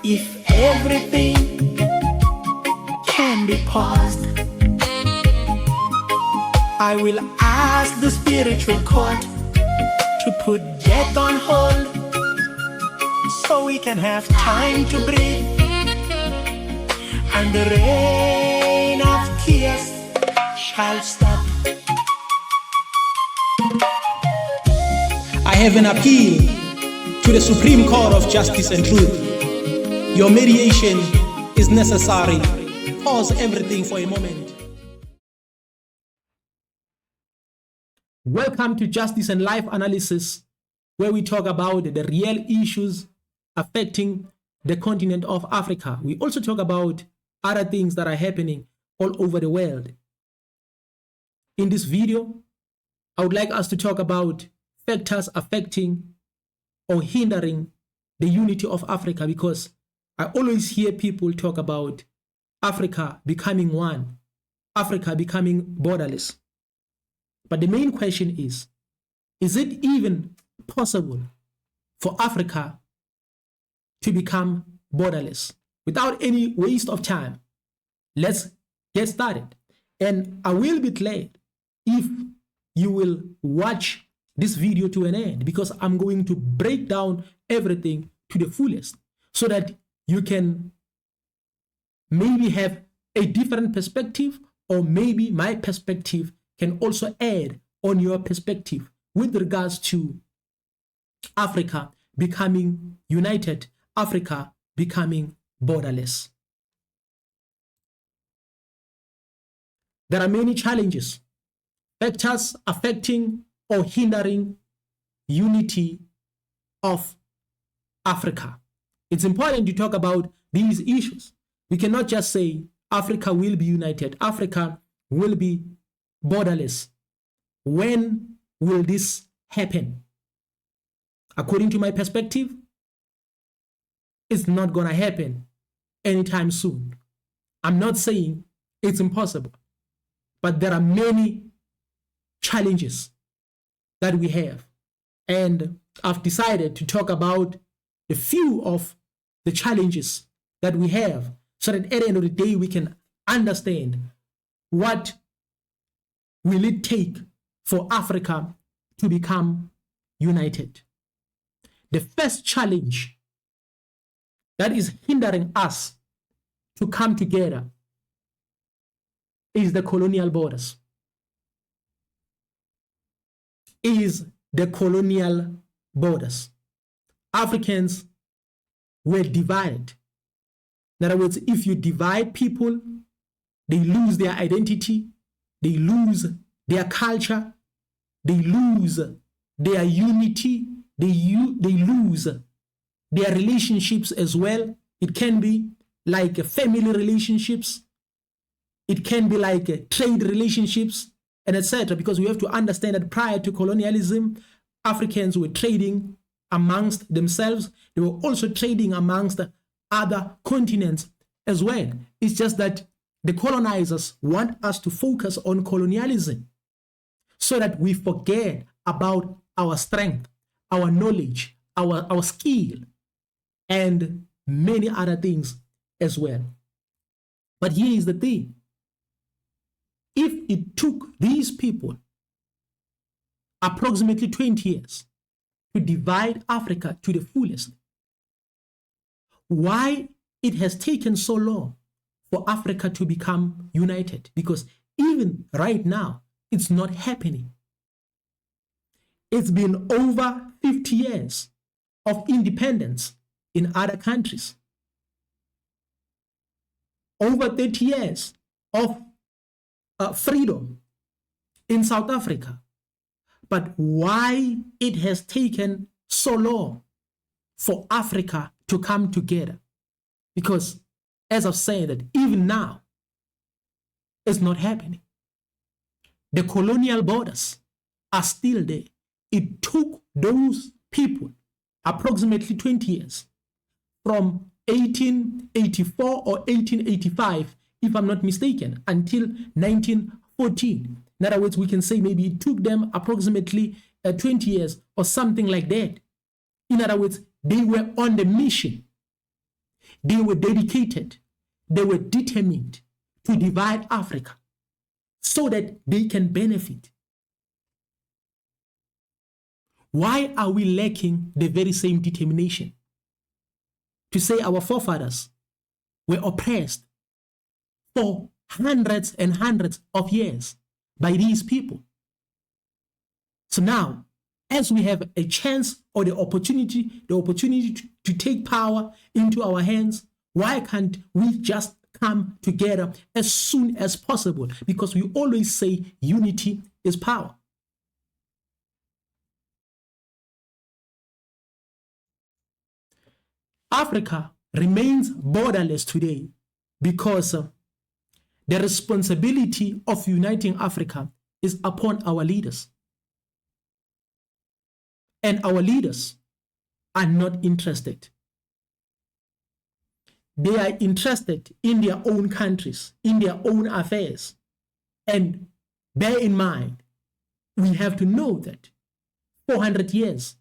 If everything can be paused, I will ask the spiritual court to put death on hold, so we can have time to breathe, and the rain of tears shall stop. I have an appeal to the Supreme Court of Justice and Truth. Your mediation is necessary. Pause everything for a moment. Welcome to Justice and Life Analysis, where we talk about the real issues affecting the continent of Africa. We also talk about other things that are happening all over the world. In this video, I would like us to talk about factors affecting or hindering the unity of Africa, because I always hear people talk about Africa becoming one, Africa becoming borderless. But the main question is it even possible for Africa to become borderless? Without any waste of time, let's get started. And I will be glad if you will watch this video to an end, because I'm going to break down everything to the fullest so that you can maybe have a different perspective, or maybe my perspective can also add on your perspective with regards to Africa becoming united, Africa becoming borderless. There are many challenges, factors affecting or hindering unity of Africa. It's important to talk about these issues. We cannot just say Africa will be united, Africa will be borderless. When will this happen? According to my perspective, it's not going to happen anytime soon. I'm not saying it's impossible, but there are many challenges that we have. And I've decided to talk about a few of the challenges that we have, so that at the end of the day, we can understand what will it take for Africa to become united. The first challenge that is hindering us to come together is the colonial borders. Africans were divided. In other words, if you divide people, they lose their identity, they lose their culture, they lose their unity, they lose their relationships as well. It can be like family relationships, it can be like trade relationships, and etc. Because we have to understand that prior to colonialism, Africans were trading amongst themselves. They were also trading amongst other continents as well. It's just that the colonizers want us to focus on colonialism so that we forget about our strength, our knowledge, our skill, and many other things as well. But here is the thing. If it took these people approximately 20 years to divide Africa to the fullest, why it has taken so long for Africa to become united? Because even right now, it's not happening. It's been over 50 years of independence in other countries, over 30 years of freedom in South Africa. But why it has taken so long for Africa to come together? Because, as I've said, that even now, it's not happening. The colonial borders are still there. It took those people approximately 20 years, from 1884 or 1885, if I'm not mistaken, until 1914. In other words, we can say maybe it took them approximately 20 years or something like that. In other words, they were on the mission. They were dedicated, they were determined to divide Africa so that they can benefit. Why are we lacking the very same determination to say our forefathers were oppressed for hundreds and hundreds of years by these people? So now, as we have a chance or the opportunity to take power into our hands, why can't we just come together as soon as possible? Because we always say unity is power. Africa remains borderless today because the responsibility of uniting Africa is upon our leaders. And our leaders are not interested. They are interested in their own countries, in their own affairs. And bear in mind, we have to know that 400 years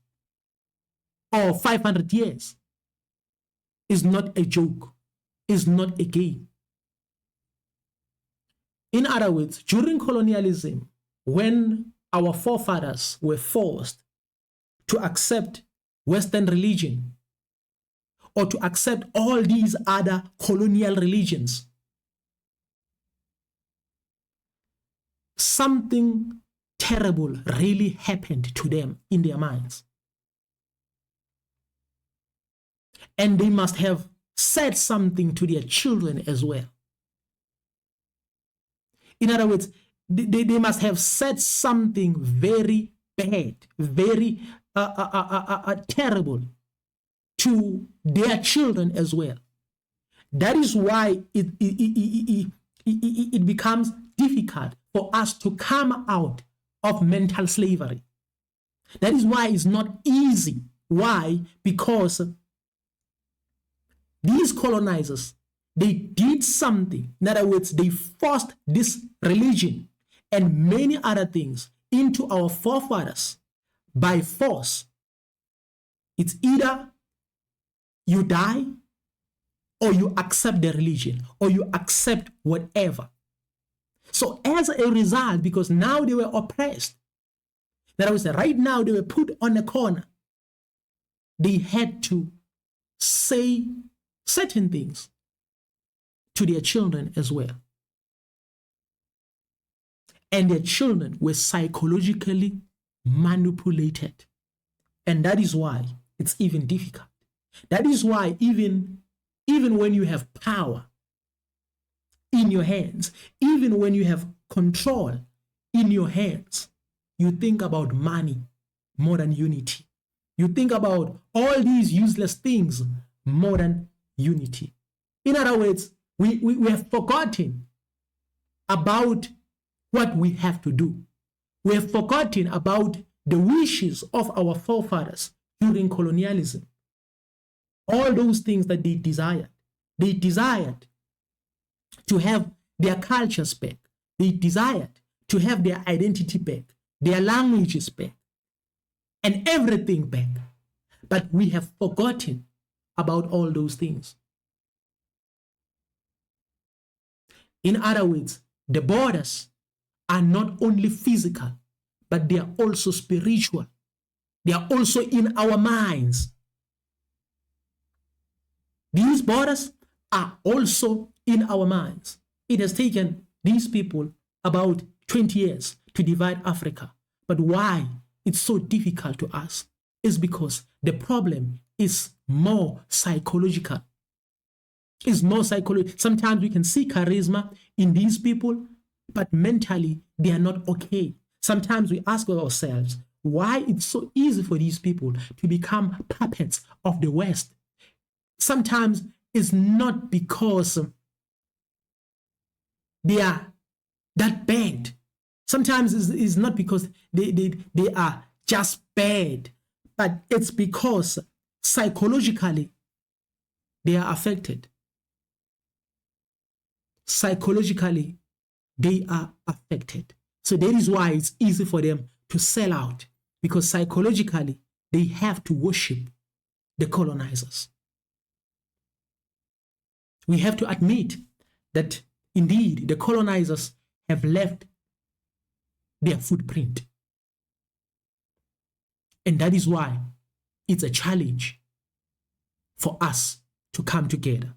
or 500 years is not a joke, is not a game. In other words, during colonialism, when our forefathers were forced to accept Western religion or to accept all these other colonial religions, something terrible really happened to them in their minds. And they must have said something to their children as well. In other words, they must have said something very bad, very terrible to their children as well. That is why it becomes difficult for us to come out of mental slavery. That is why it's not easy. Why? Because these colonizers, they did something. In other words, they forced this religion and many other things into our forefathers by force. It's either you die or you accept the religion or you accept whatever. So as a result, because now they were oppressed, that was right now they were put on a corner, they had to say certain things to their children as well. And their children were psychologically manipulated. And that is why it's even difficult. That is why even when you have power in your hands, even when you have control in your hands, you think about money more than unity. You think about all these useless things more than unity. In other words, we have forgotten about what we have to do. We have forgotten about the wishes of our forefathers during colonialism. All those things that they desired. They desired to have their cultures back. They desired to have their identity back, their languages back, and everything back. But we have forgotten about all those things. In other words, the borders are not only physical, but they are also spiritual. They are also in our minds. These borders are also in our minds. It has taken these people about 20 years to divide Africa. But why it's so difficult to us is because the problem is more psychological. It's more psychological. Sometimes we can see charisma in these people, but mentally they are not okay. Sometimes we ask ourselves why it's so easy for these people to become puppets of the West. Sometimes it's not because they are that bad. Sometimes it's not because they are just bad, but it's because psychologically they are affected. Psychologically, they are affected. So that is why it's easy for them to sell out, because psychologically they have to worship the colonizers. We have to admit that indeed the colonizers have left their footprint. And that is why it's a challenge for us to come together.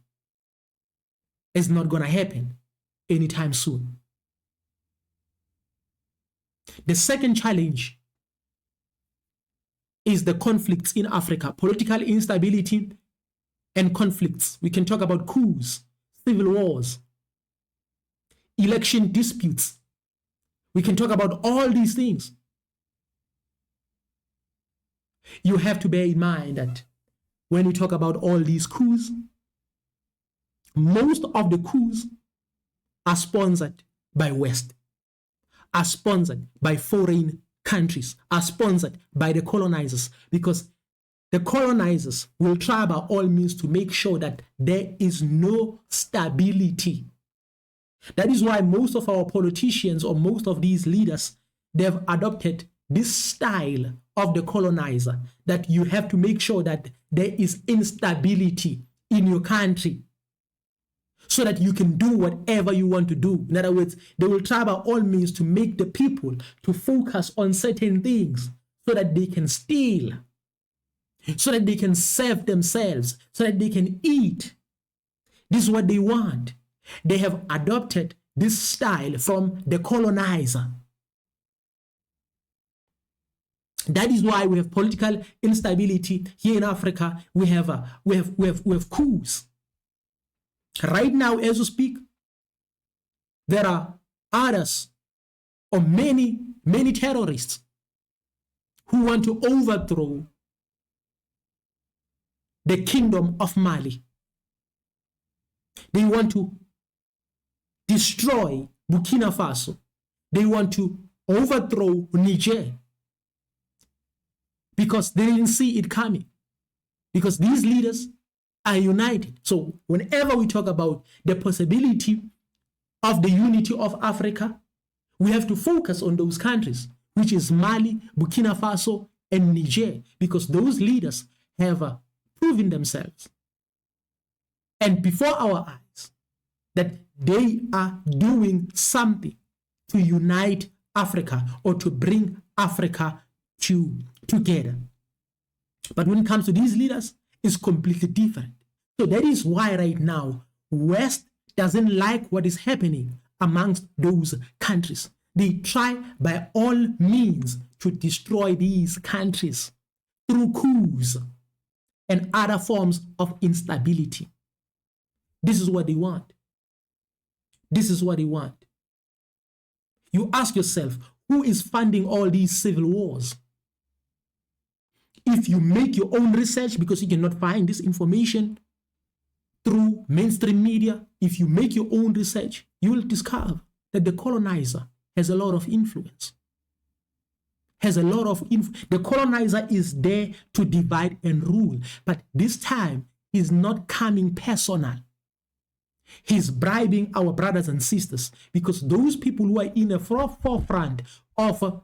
It's not going to happen anytime soon. The second challenge is the conflicts in Africa, political instability and conflicts. We can talk about coups, civil wars, election disputes. We can talk about all these things. You have to bear in mind that when we talk about all these coups, most of the coups are sponsored by West, are sponsored by foreign countries, are sponsored by the colonizers, because the colonizers will try by all means to make sure that there is no stability. That is why most of our politicians or most of these leaders, they've adopted this style of the colonizer, that you have to make sure that there is instability in your country so that you can do whatever you want to do. In other words, they will try by all means to make the people to focus on certain things so that they can steal, so that they can serve themselves, so that they can eat. This is what they want. They have adopted this style from the colonizer. That is why we have political instability here in Africa. We have coups. Right now, as we speak, there are others, or many terrorists who want to overthrow the kingdom of Mali. They want to destroy Burkina Faso. They want to overthrow Niger, because they didn't see it coming, because these leaders are united. So whenever we talk about the possibility of the unity of Africa, we have to focus on those countries, which is Mali, Burkina Faso, and Niger, because those leaders have proven themselves and before our eyes that they are doing something to unite Africa or to bring Africa together. But when it comes to these leaders, it's completely different. So that is why right now, West doesn't like what is happening amongst those countries. They try by all means to destroy these countries through coups and other forms of instability. This is what they want. This is what they want. You ask yourself, who is funding all these civil wars? If you make your own research, because you cannot find this information through mainstream media, if you make your own research, you will discover that the colonizer has a lot of influence. The colonizer is there to divide and rule, but this time he's not coming personal. He's bribing our brothers and sisters, because those people who are in the forefront of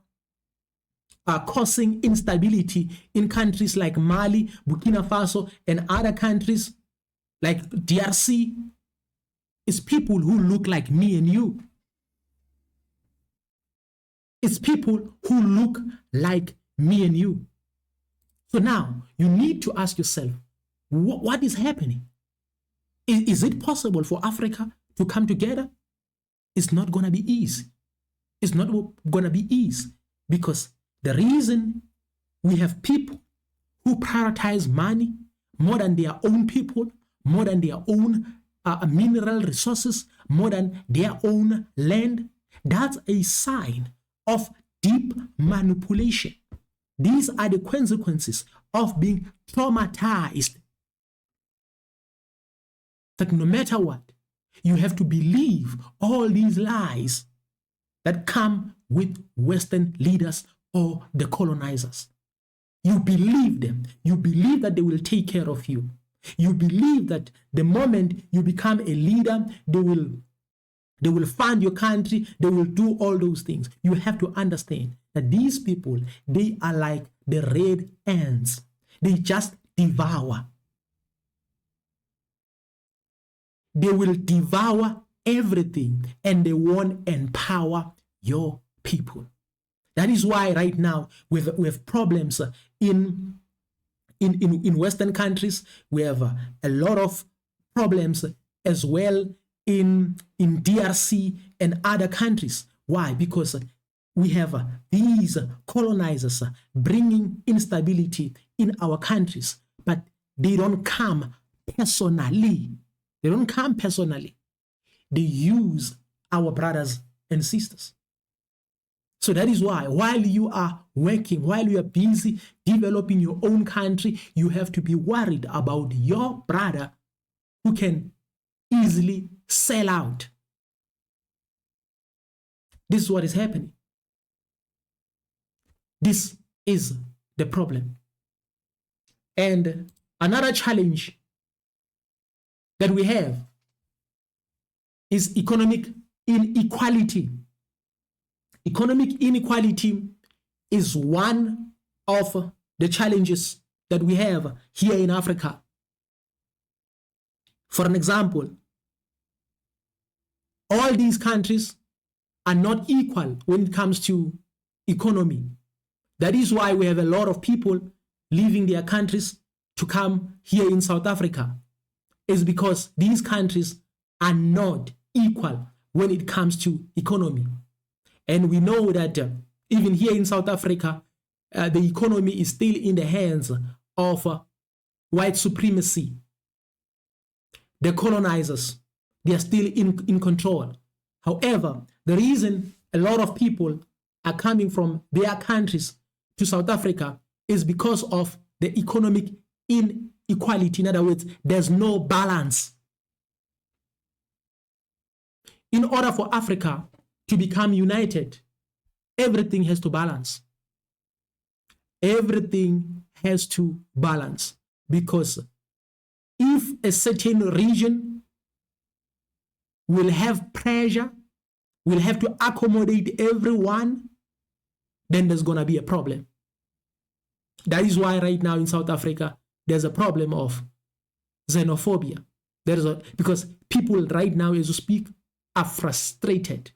causing instability in countries like Mali, Burkina Faso, and other countries like DRC is people who look like me and you. It's people who look like me and you. So now you need to ask yourself, what is happening? Is it possible for Africa to come together? It's not going to be easy. It's not going to be easy, because the reason we have people who prioritize money more than their own people, more than their own mineral resources, more than their own land, that's a sign of deep manipulation. These are the consequences of being traumatized. That no matter what, you have to believe all these lies that come with Western leaders or the colonizers. You believe them. You believe that they will take care of you. You believe that the moment you become a leader, they will fund your country, they will do all those things. You have to understand that these people, they are like the red ants. They just devour. they will devour everything and they won't empower your people. That is why right now we have problems in Western countries. We have a lot of problems as well in DRC and other countries. Why? Because we have these colonizers bringing instability in our countries, but they don't come personally. They don't come personally. They use our brothers and sisters. So that is why while you are working, while you are busy developing your own country, you have to be worried about your brother who can easily sell out. This is what is happening. This is the problem. And another challenge that we have is economic inequality. Economic inequality is one of the challenges that we have here in Africa. For an example, all these countries are not equal when it comes to economy. That is why we have a lot of people leaving their countries to come here in South Africa. It's because these countries are not equal when it comes to economy. And we know that even here in South Africa, the economy is still in the hands of white supremacy. The colonizers, they are still in control. However, the reason a lot of people are coming from their countries to South Africa is because of the economic inequality. In other words, there's no balance. In order for Africa to become united, everything has to balance. Everything has to balance, because if a certain region will have pressure, will have to accommodate everyone, then there's going to be a problem. That is why right now in South Africa, there's a problem of xenophobia. Because people right now, as you speak, are frustrated.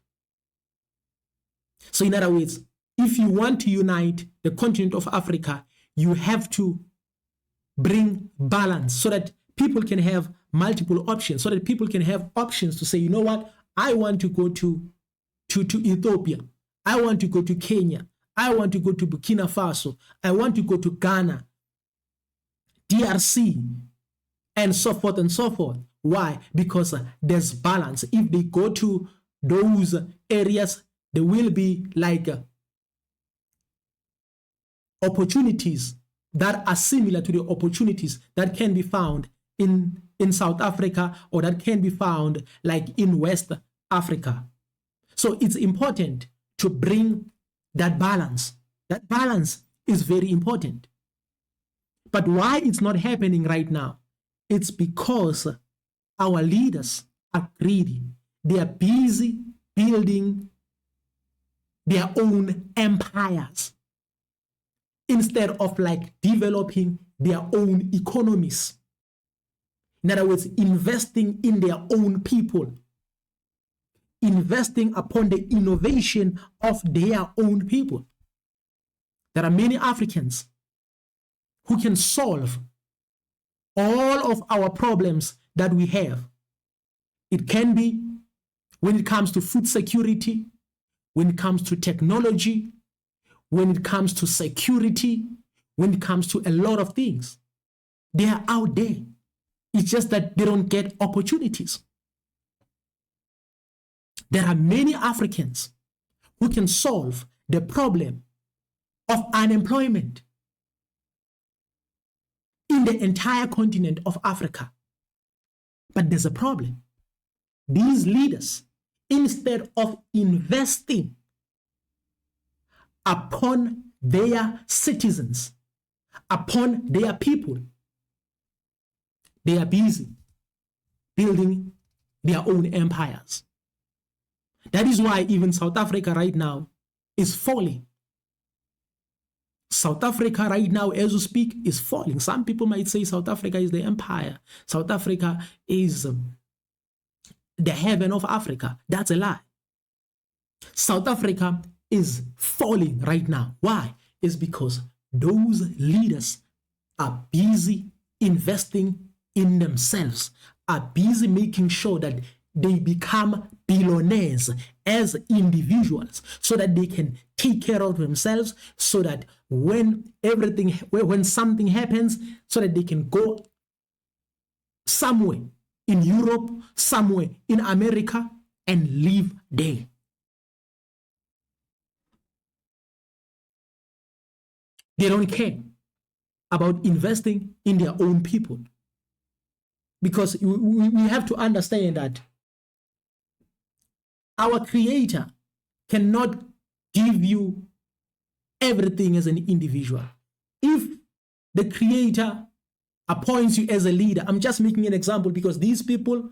So in other words, if you want to unite the continent of Africa, you have to bring balance so that people can have multiple options, so that people can have options to say, you know what, I want to go to Ethiopia. I want to go to Kenya. I want to go to Burkina Faso. I want to go to Ghana, DRC, and so forth and so forth. Why? Because there's balance. If they go to those areas, there will be like opportunities that are similar to the opportunities that can be found in South Africa, or that can be found like in West Africa. So it's important to bring that balance. That balance is very important. But why it's not happening right now? It's because our leaders are greedy. They are busy building their own empires instead of like developing their own economies. In other words, investing in their own people, investing upon the innovation of their own people. There are many Africans who can solve all of our problems that we have. It can be when it comes to food security, when it comes to technology, when it comes to security, when it comes to a lot of things. They are out there. It's just that they don't get opportunities. There are many Africans who can solve the problem of unemployment in the entire continent of Africa. But there's a problem. These leaders, instead of investing upon their citizens, upon their people, they are busy building their own empires. That is why even South Africa right now is falling. South Africa right now, as we speak, is falling. Some people might say South Africa is the empire. South Africa is the heaven of Africa. That's a lie. South Africa is falling right now. Why? It's because those leaders are busy investing in themselves, are busy making sure that they become billionaires as individuals so that they can take care of themselves, so that when something happens, so that they can go somewhere in Europe, somewhere in America, and live there. They don't care about investing in their own people. Because we have to understand that our Creator cannot give you everything as an individual. If the Creator appoints you as a leader, I'm just making an example because these people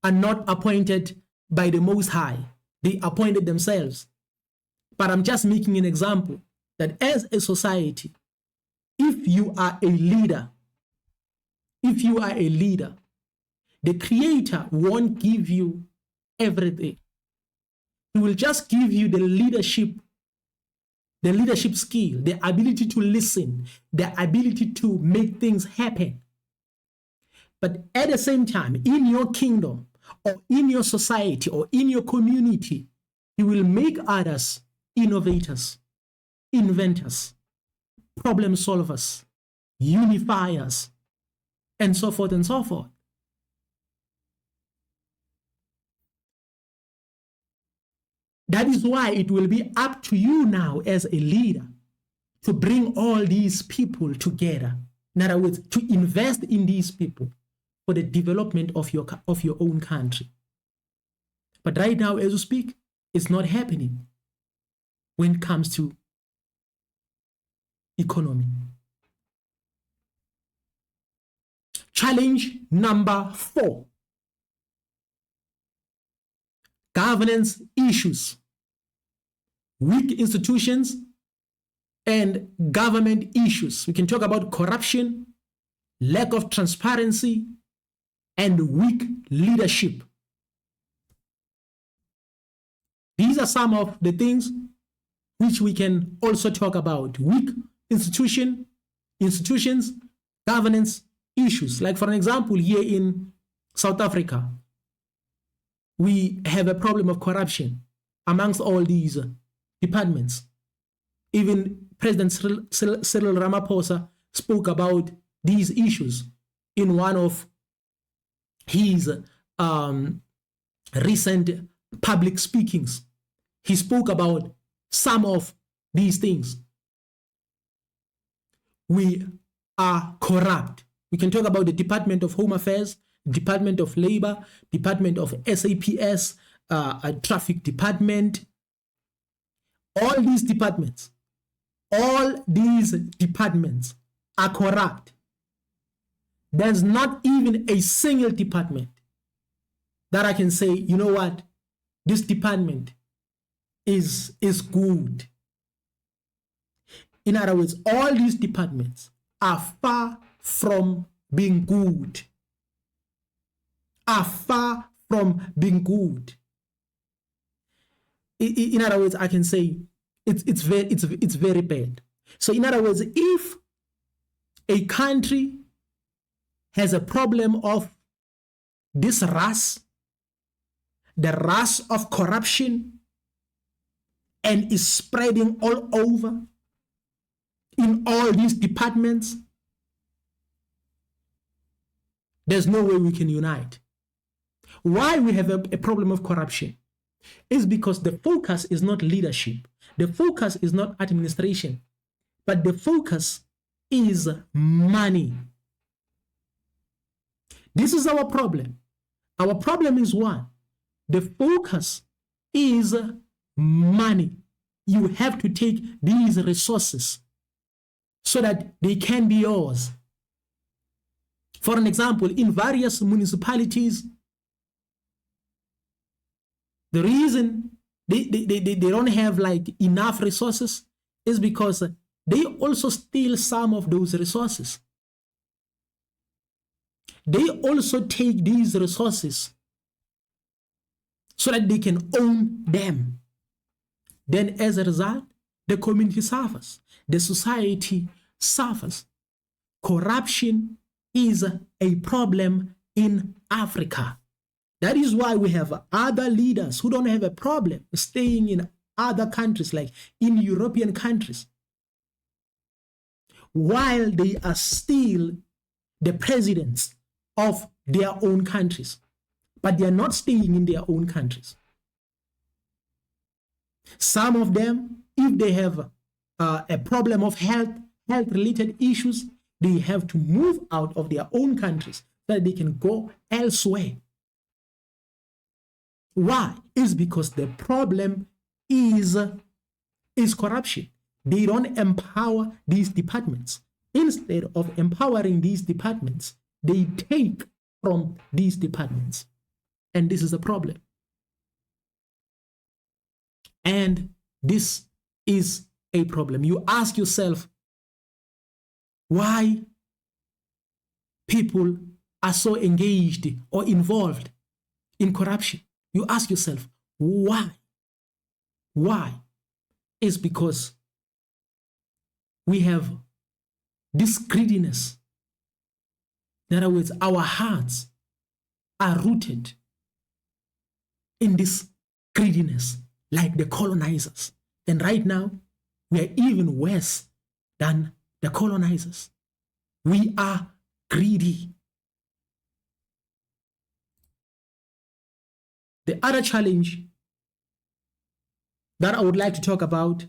are not appointed by the Most High. They appointed themselves. But I'm just making an example that as a society, if you are a leader, the Creator won't give you everything. He will just give you the leadership skill, the ability to listen, the ability to make things happen. But at the same time, in your kingdom or in your society or in your community, He will make others innovators, inventors, problem solvers, unifiers, and so forth and so forth. That is why it will be up to you now as a leader to bring all these people together. In other words, to invest in these people for the development of your own country. But right now, as we speak, it's not happening when it comes to economy. Challenge number 4. Governance issues, weak institutions, and government issues. We can talk about corruption, lack of transparency, and weak leadership. These are some of the things which we can also talk about. Weak institutions, governance issues. Like for an example, here in South Africa, we have a problem of corruption amongst all these departments. Even President Cyril Ramaphosa spoke about these issues in one of his recent public speakings. He spoke about some of these things. We are corrupt. We can talk about the Department of Home Affairs, Department of Labor, Department of SAPS, Traffic Department. All these departments are corrupt. There's not even a single department that I can say, you know what, this department is good. In other words, all these departments are far from being good. In other words, I can say it's very bad. So in other words, if a country has a problem of this rust, the rust of corruption, and is spreading all over in all these departments, there's no way we can unite. Why we have a problem of corruption is because the focus is not leadership. The focus is not administration, but the focus is money. This is our problem. Our problem is one. The focus is money. You have to take these resources so that they can be yours. For an example, in various municipalities, the reason they don't have like enough resources is because they also steal some of those resources. They also take these resources so that they can own them. Then as a result, the community suffers, the society suffers. Corruption is a problem in Africa. That is why we have other leaders who don't have a problem staying in other countries, like in European countries, while they are still the presidents of their own countries, but they are not staying in their own countries. Some of them, if they have a problem of health-related issues, they have to move out of their own countries so that they can go elsewhere. Why? It's because the problem is corruption. They don't empower these departments. Instead of empowering these departments, they take from these departments. And this is a problem. And this is a problem. You ask yourself why people are so engaged or involved in corruption. You ask yourself, why? Why? It's because we have this greediness. In other words, our hearts are rooted in this greediness, like the colonizers. And right now, we are even worse than the colonizers. We are greedy. The other challenge that I would like to talk about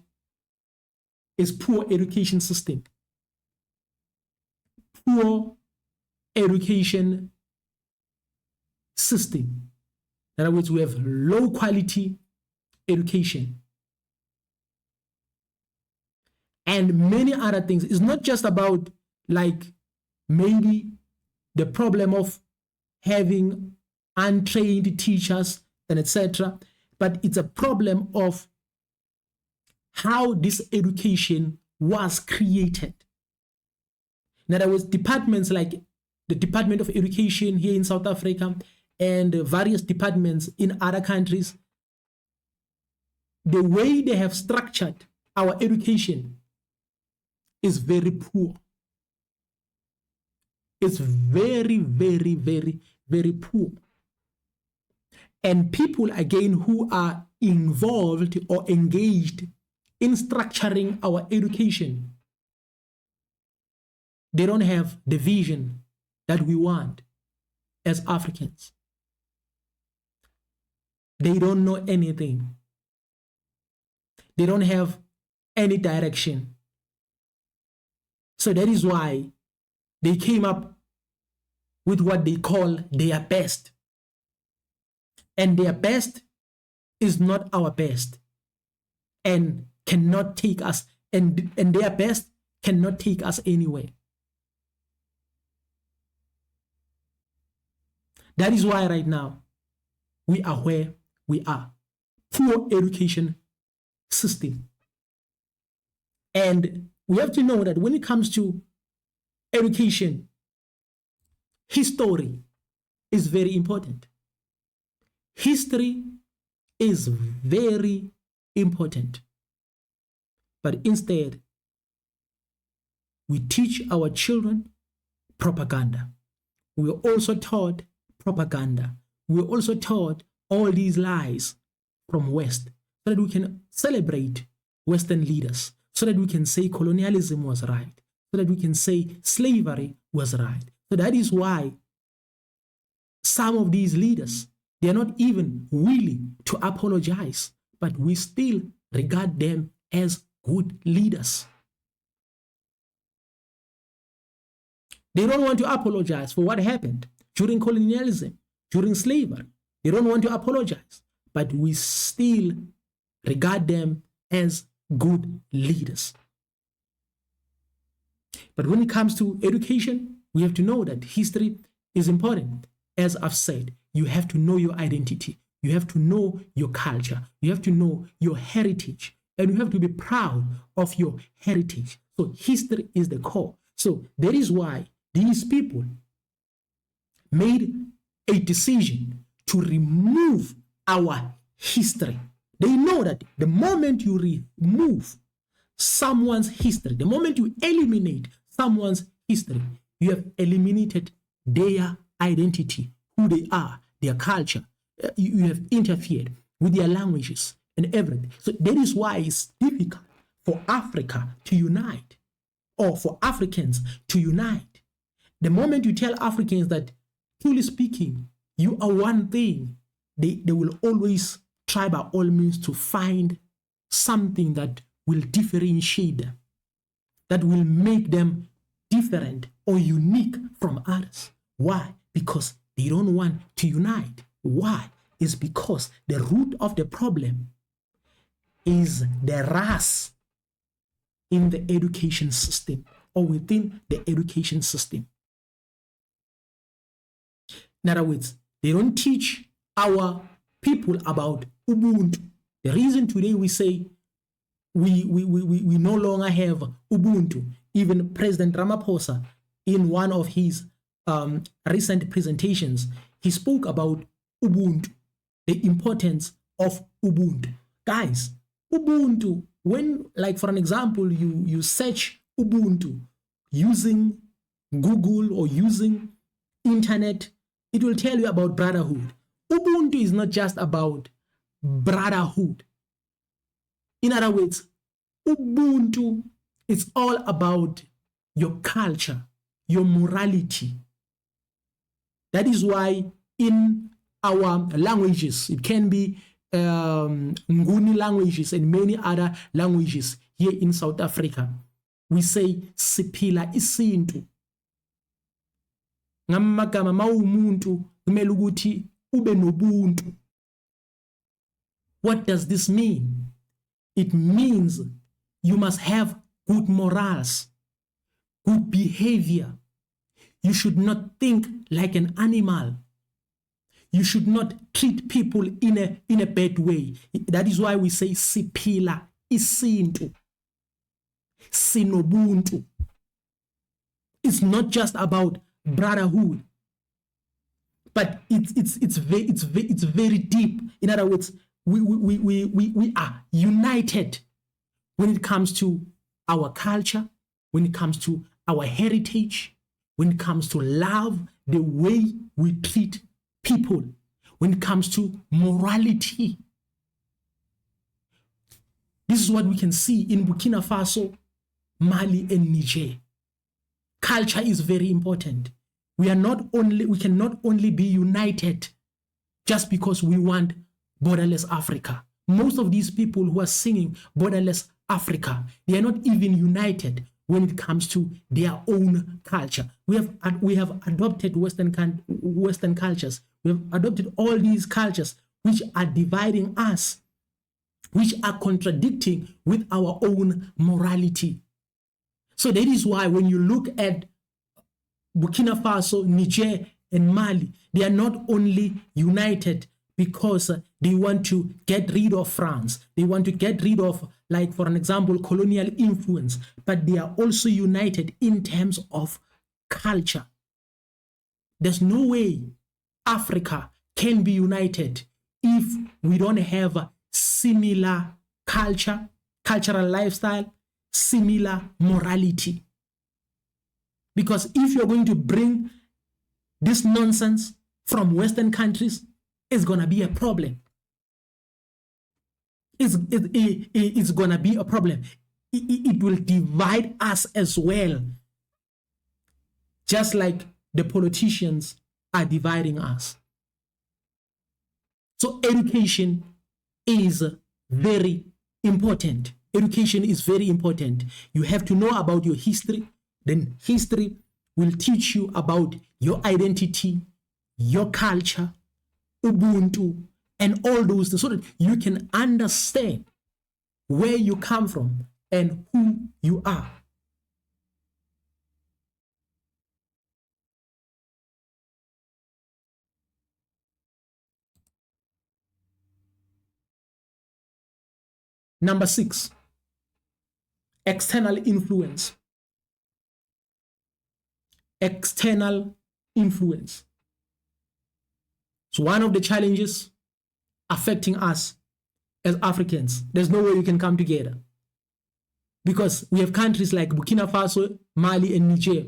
is poor education system. Poor education system. In other words, we have low quality education. And many other things. It's not just about like maybe the problem of having untrained teachers and etc. But it's a problem of how this education was created. In other words, departments like the Department of Education here in South Africa and various departments in other countries, the way they have structured our education is very poor. It's very, very, very, very poor. And people, again, who are involved or engaged in structuring our education, they don't have the vision that we want as Africans. They don't know anything. They don't have any direction. So that is why they came up with what they call their best. And their best is not our best and cannot take us, and their best cannot take us anywhere. That is why right now we are where we are. Poor education system. And we have to know that when it comes to education, history is very important. History is very important. But instead, we teach our children propaganda. We are also taught propaganda. We are also taught all these lies from West so that we can celebrate Western leaders, so that we can say colonialism was right, so that we can say slavery was right. So that is why some of these leaders, they are not even willing to apologize, but we still regard them as good leaders. They don't want to apologize for what happened during colonialism, during slavery. They don't want to apologize, but we still regard them as good leaders. But when it comes to education, we have to know that history is important. As I've said, you have to know your identity. You have to know your culture. You have to know your heritage. And you have to be proud of your heritage. So history is the core. So that is why these people made a decision to remove our history. They know that the moment you remove someone's history, the moment you eliminate someone's history, you have eliminated their identity, who they are, their culture. You have interfered with their languages and everything. So that is why it's difficult for Africa to unite, or for Africans to unite. The moment you tell Africans that, truly speaking, you are one thing, they will always try by all means to find something that will differentiate them, that will make them different or unique from others. Why? Because they don't want to unite. Why? It's because the root of the problem is the rust in the education system, or within the education system. In other words, they don't teach our people about Ubuntu. The reason today we say we no longer have Ubuntu, even President Ramaphosa, in one of his recent presentations, he spoke about Ubuntu, the importance of Ubuntu. Guys, Ubuntu, when, like for an example, you search Ubuntu using Google or using internet, it will tell you about brotherhood. Ubuntu is not just about brotherhood. In other words, Ubuntu is all about your culture, your morality. That is why in our languages, it can be Nguni languages and many other languages here in South Africa, we say siphila isintu. Ngamagama mawumuntu kumele ukuthi ube nobuntu. What does this mean? It means you must have good morals, good behavior. You should not think like an animal. You should not treat people in a bad way. That is why we say siphila isintu, sinobuntu. It's not just about brotherhood, but it's very deep. In other words, we are united when it comes to our culture, when it comes to our heritage, when it comes to love, the way we treat people, when it comes to morality. This is what we can see in Burkina Faso, Mali, and Niger. Culture is very important. We cannot only be united just because we want borderless Africa. Most of these people who are singing borderless Africa, they are not even united when it comes to their own culture. We have adopted Western cultures. We have adopted all these cultures which are dividing us, which are contradicting with our own morality. So that is why when you look at Burkina Faso, Niger, and Mali, they are not only united because they want to get rid of France. They want to get rid of, like for an example, colonial influence, but they are also united in terms of culture. There's no way Africa can be united if we don't have similar culture, cultural lifestyle, similar morality. Because if you're going to bring this nonsense from Western countries, it's going to be a problem. It's going to be a problem. It will divide us as well, just like the politicians are dividing us. So education is very important. Education is very important. You have to know about your history. Then history will teach you about your identity, your culture, Ubuntu, and all those things, so that you can understand where you come from and who you are. Number 6, external influence. External influence. So one of the challenges affecting us as Africans. There's no way we can come together. Because we have countries like Burkina Faso, Mali, and Niger.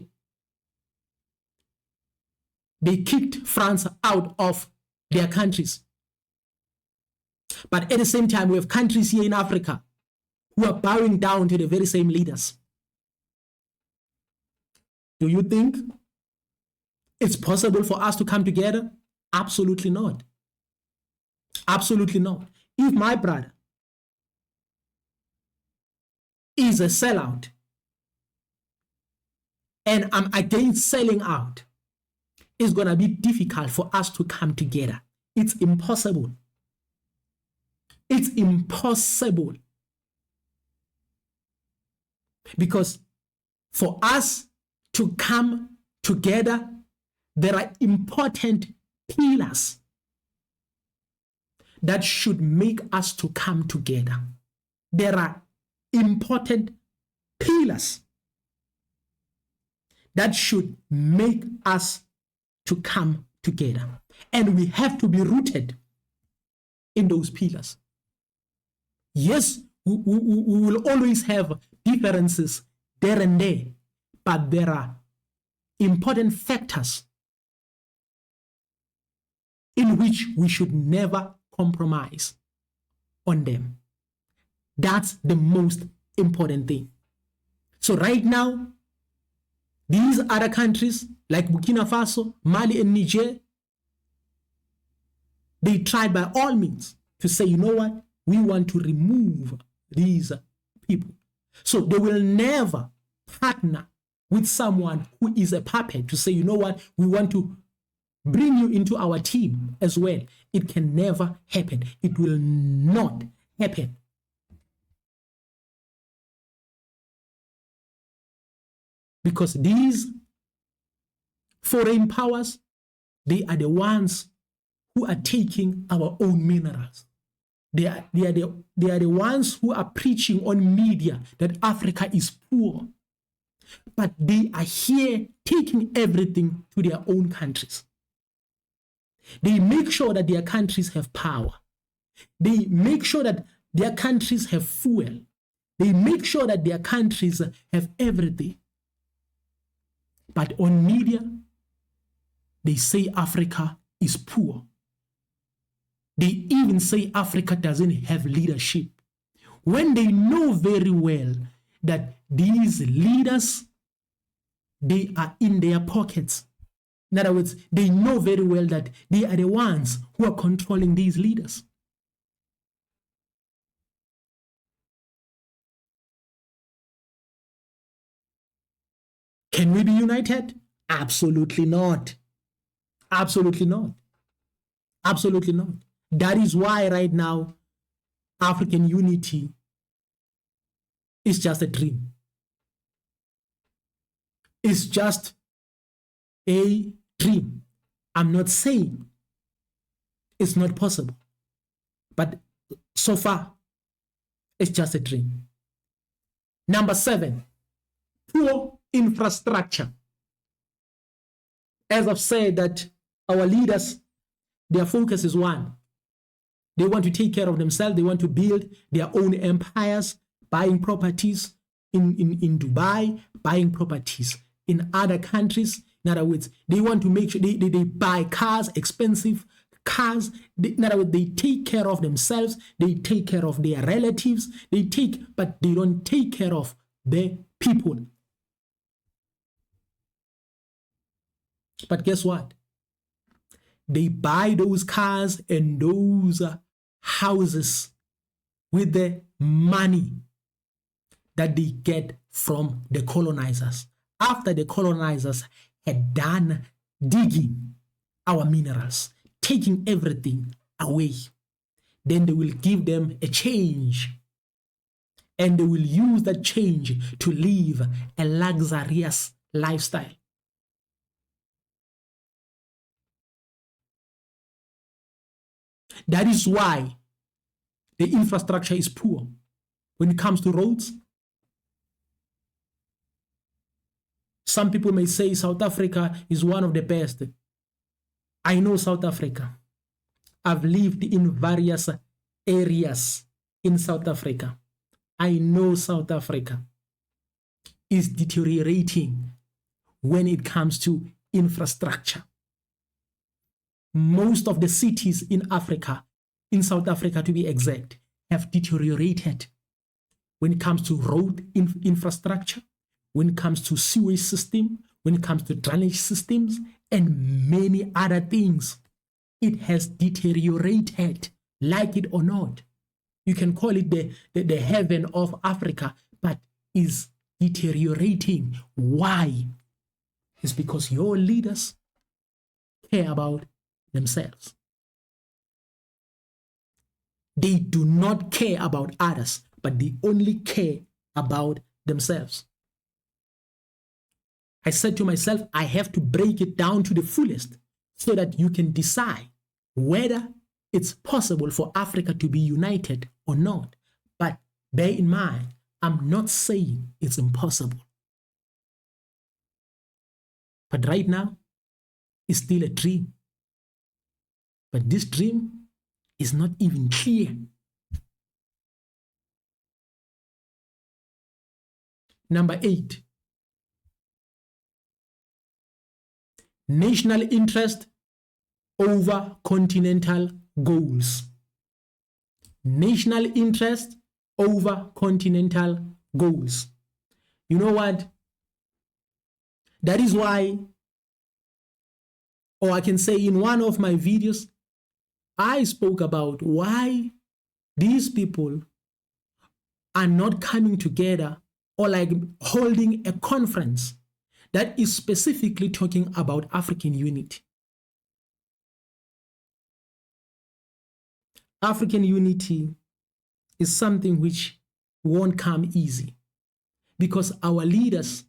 They kicked France out of their countries. But at the same time, we have countries here in Africa who are bowing down to the very same leaders. Do you think it's possible for us to come together? Absolutely not. Absolutely not. If my brother is a sellout and I'm against selling out, it's going to be difficult for us to come together. It's impossible. It's impossible. Because for us to come together, there are important pillars that should make us to come together. There are important pillars that should make us to come together. And we have to be rooted in those pillars. Yes, we will always have differences there and there, but there are important factors in which we should never compromise on them. That's the most important thing. So right now, these other countries like Burkina Faso, Mali, and Niger, they tried by all means to say, you know what, we want to remove these people. So they will never partner with someone who is a puppet to say, you know what, we want to bring you into our team as well. It can never happen. It will not happen. Because these foreign powers, they are the ones who are taking our own minerals. They are the ones who are preaching on media that Africa is poor. But they are here taking everything to their own countries. They make sure that their countries have power. They make sure that their countries have fuel. They make sure that their countries have everything. But on media, they say Africa is poor. They even say Africa doesn't have leadership, when they know very well that these leaders, they are in their pockets. In other words, they know very well that they are the ones who are controlling these leaders. Can we be united? Absolutely not. Absolutely not. Absolutely not. That is why right now, African unity is just a dream. It's just a dream. I'm not saying it's not possible, but so far, it's just a dream. Number 7, poor infrastructure. As I've said, that our leaders, their focus is one. They want to take care of themselves. They want to build their own empires, buying properties in Dubai, buying properties in other countries. In other words, they want to make sure they buy cars, expensive cars. In other words, they take care of themselves. They take care of their relatives. But they don't take care of the people. But guess what? They buy those cars and those houses with the money that they get from the colonizers. After the colonizers had done digging our minerals, taking everything away, then they will give them a change. And they will use that change to live a luxurious lifestyle. That is why the infrastructure is poor. When it comes to roads, some people may say South Africa is one of the best. I know South Africa. I've lived in various areas in South Africa. I know South Africa is deteriorating when it comes to infrastructure. Most of the cities in Africa, in South Africa to be exact, have deteriorated when it comes to road infrastructure, when it comes to sewage system, when it comes to drainage systems, and many other things. It has deteriorated, like it or not. You can call it the heaven of Africa, but is deteriorating. Why? It's because your leaders care about themselves. They do not care about others, but they only care about themselves. I said to myself, I have to break it down to the fullest so that you can decide whether it's possible for Africa to be united or not. But bear in mind, I'm not saying it's impossible. But right now, it's still a dream. But this dream is not even clear. Number 8, national interest over continental goals. National interest over continental goals. You know what? That is why, or I can say in one of my videos, I spoke about why these people are not coming together or like holding a conference that is specifically talking about African unity. African unity is something which won't come easy because our leaders,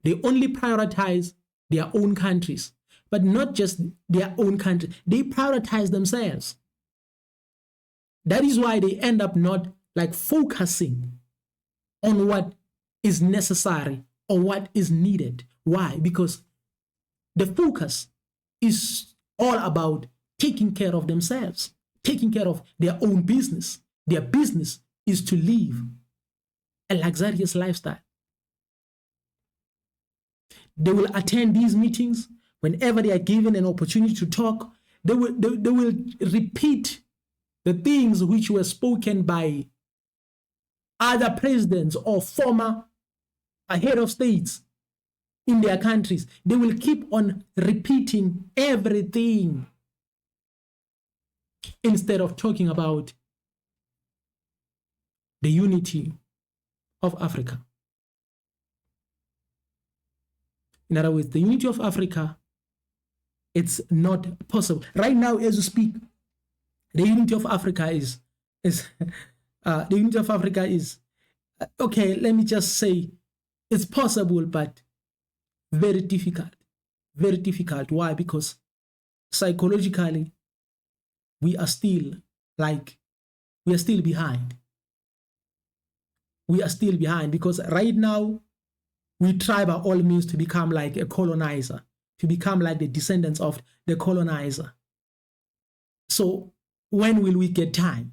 they only prioritize their own countries, but not just their own country. They prioritize themselves. That is why they end up not like focusing on what is necessary or what is needed. Why? Because the focus is all about taking care of themselves, taking care of their own business. Their business is to live a luxurious lifestyle. They will attend these meetings whenever they are given an opportunity to talk. They will repeat the things which were spoken by other presidents or former head of states in their countries. They will keep on repeating everything instead of talking about the unity of Africa. In other words, the unity of Africa, it's not possible. Right now, as we speak, the unity of Africa is okay, let me just say, it's possible, but very difficult. Very difficult. Why? Because psychologically, we are still behind. We are still behind because right now, we try by all means to become like a colonizer, to become like the descendants of the colonizer. So when will we get time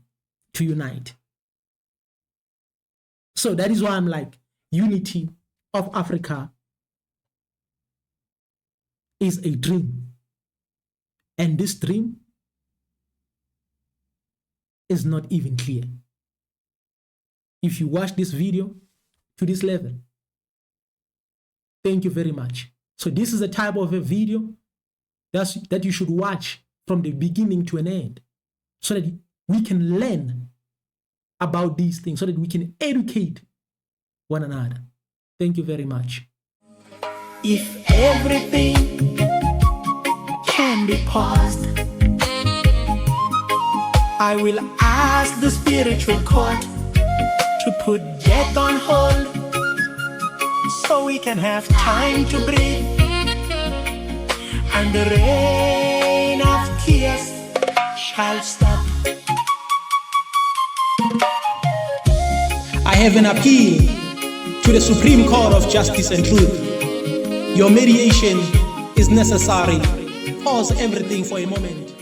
to unite? So that is why I'm like, unity of Africa is a dream. And this dream is not even clear. If you watch this video to this level, thank you very much. So this is a type of a video that you should watch from the beginning to an end so that we can learn about these things, so that we can educate one another. Thank you very much. If everything can be paused, I will ask the spiritual court to put death on hold so we can have time to breathe, and the rain of tears shall stop. I have an appeal to the Supreme Court of Justice and Truth. Your mediation is necessary. Pause everything for a moment.